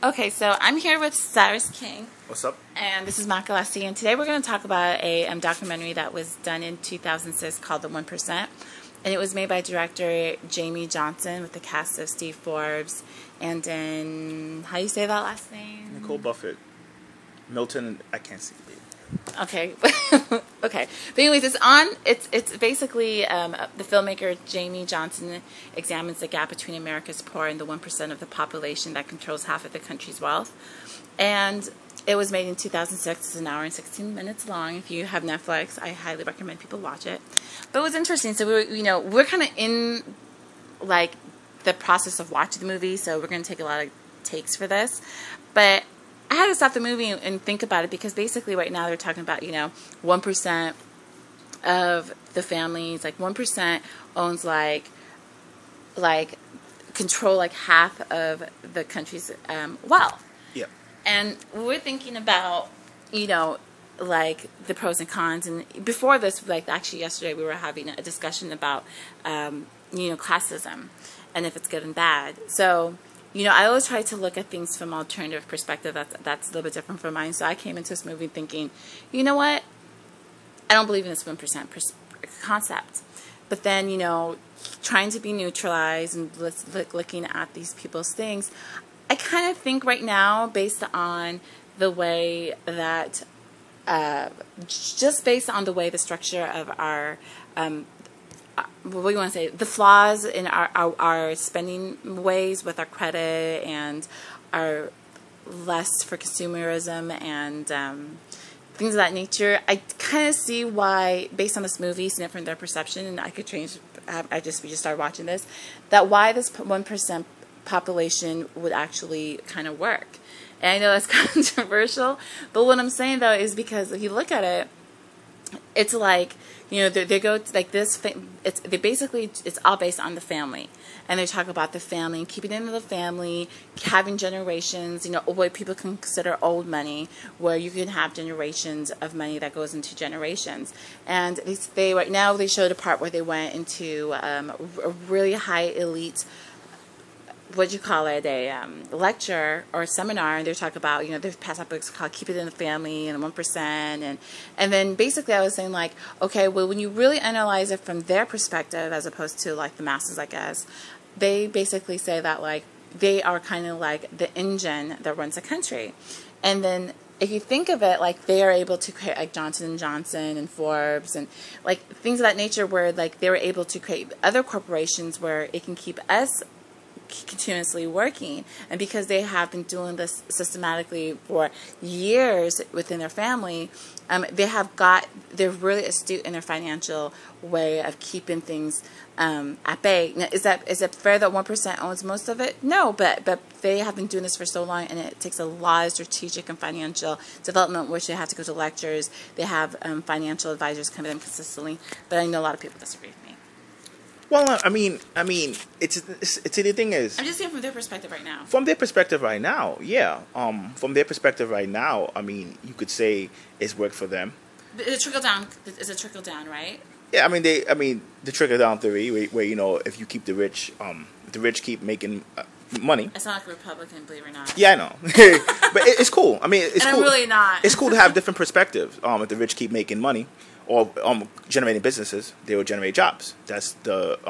Okay, so I'm here with Cyrus King. What's up? And this is Makalesi, and today we're going to talk about a documentary that was done in 2006 called The 1%. And it was made by director Jamie Johnson with the cast of Steve Forbes and then, how do you say that last name? Nicole Buffett. Milton, I can't see it. Okay. Okay. But anyways, it's basically the filmmaker Jamie Johnson examines the gap between America's poor and the 1% of the population that controls half of the country's wealth. And it was made in 2006. It's an hour and 16 minutes long. If you have Netflix, I highly recommend people watch it. But it was interesting. So we're kind of in like the process of watching the movie, so we're going to take a lot of takes for this. But I had to stop the movie and think about it because basically right now they're talking about, 1% of the families, like 1% owns like control like half of the country's wealth. Yeah. And we're thinking about, like the pros and cons. And before this, like actually yesterday, we were having a discussion about, classism and if it's good and bad. So, I always try to look at things from an alternative perspective that's a little bit different from mine. So I came into this movie thinking, you know what? I don't believe in this 1% concept. But then, trying to be neutralized and looking at these people's things, I kind of think right now, based on the way that, just based on the way the structure of our, what do you want to say, the flaws in our spending ways with our credit and our lust for consumerism and things of that nature, I kind of see why, based on this movie, seeing it from their perception, and I could change, we just started watching this, that why this 1% population would actually kind of work. And I know that's controversial, but what I'm saying, though, is because if you look at it, it's like, they go like this. It's all based on the family, and they talk about the family and keeping it in the family, having generations. What people can consider old money, where you can have generations of money that goes into generations. And they right now they showed a part where they went into a really high elite, what you call it, a lecture or a seminar, and they talk about, they've passed out books called Keep It in the Family and 1%, and then basically I was saying, like, okay, well, when you really analyze it from their perspective as opposed to like the masses, I guess, they basically say that like they are kind of like the engine that runs the country. And then if you think of it, like they are able to create like Johnson & Johnson and Forbes and like things of that nature, where like they were able to create other corporations where it can keep us continuously working. And because they have been doing this systematically for years within their family, they're really astute in their financial way of keeping things at bay. Now, is it fair that 1% owns most of it? No, but they have been doing this for so long, and it takes a lot of strategic and financial development, which they have to go to lectures. They have financial advisors come to them consistently, but I know a lot of people disagree with me. Well, I mean, it's the thing is, I'm just saying from their perspective right now. From their perspective right now, yeah. From their perspective right now, I mean, you could say it's worked for them. The trickle down is a trickle down, right? Yeah, the trickle down theory, where if you keep the rich keep making money. It's not like a Republican, believe it or not. Yeah, I know, but it's cool. I mean, it's and cool. I'm really not. It's cool to have different perspectives. If the rich keep making money, or generating businesses, they will generate jobs. That's the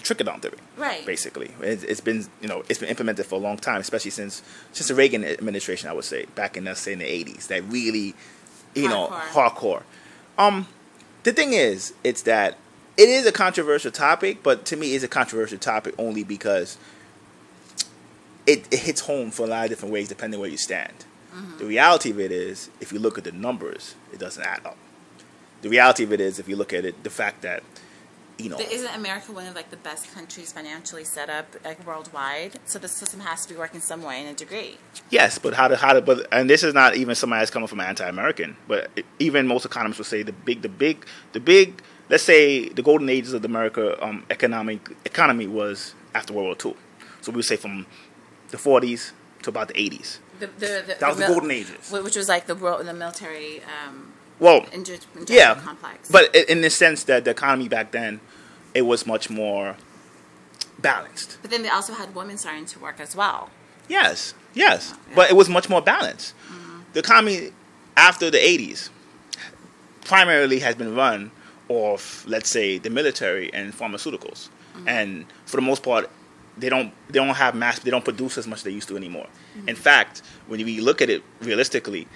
trickle-down theory, right? Basically, it's been implemented for a long time, especially since the Reagan administration. I would say back in the 80s, that really, hardcore. The thing is, it's that it is a controversial topic, but to me, it's a controversial topic only because it hits home for a lot of different ways depending where you stand. Mm-hmm. The reality of it is, if you look at the numbers, it doesn't add up. The reality of it is, if you look at it, the fact that, isn't America one of like the best countries financially set up like worldwide? So the system has to be working some way in a degree. Yes, but and this is not even somebody that's coming from anti-American, but even most economists would say the big, let's say the golden ages of the America economy was after World War II. So we would say from the 40s to about the 80s. That was the golden ages, which was like the military. Yeah, complex. But in the sense that the economy back then, it was much more balanced. But then they also had women starting to work as well. Yes, yes, but it was much more balanced. The economy after the 80s primarily has been run off, let's say, the military and pharmaceuticals, and for the most part, they don't have mass. They don't produce as much as they used to anymore. In fact, when we look at it realistically,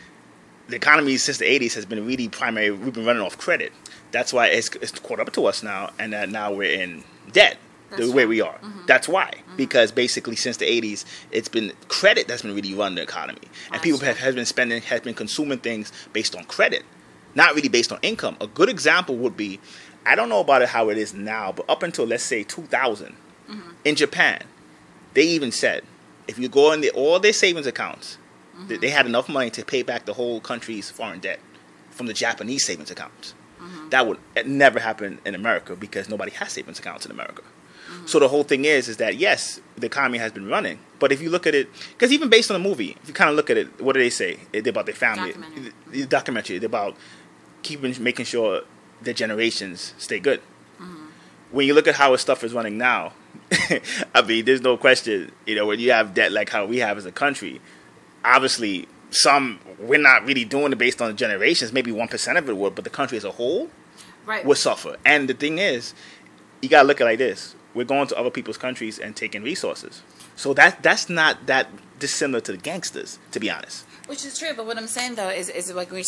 the economy since the 80s has been really primary. We've been running off credit. That's why it's caught up to us now, and that now we're in debt the way we are. That's why. Because basically since the 80s, it's been credit that's been really running the economy. And people have been consuming things based on credit, not really based on income. A good example would be, I don't know about it how it is now, but up until, let's say, 2000, in Japan, they even said, if you go in all their savings accounts, they had enough money to pay back the whole country's foreign debt from the Japanese savings accounts. That would never happen in America because nobody has savings accounts in America. So the whole thing is that, yes, the economy has been running. But if you look at it, because even based on the movie, if you kind of look at it, what do they say? They're about their family. Documentary. They're about making sure their generations stay good. When you look at how stuff is running now, I mean, there's no question, when you have debt like how we have as a country, obviously, we're not really doing it based on generations. Maybe 1% of it would, but the country as a whole would suffer. And the thing is, you got to look at it like this. We're going to other people's countries and taking resources. So that's not that dissimilar to the gangsters, to be honest. Which is true, but what I'm saying, though, is like when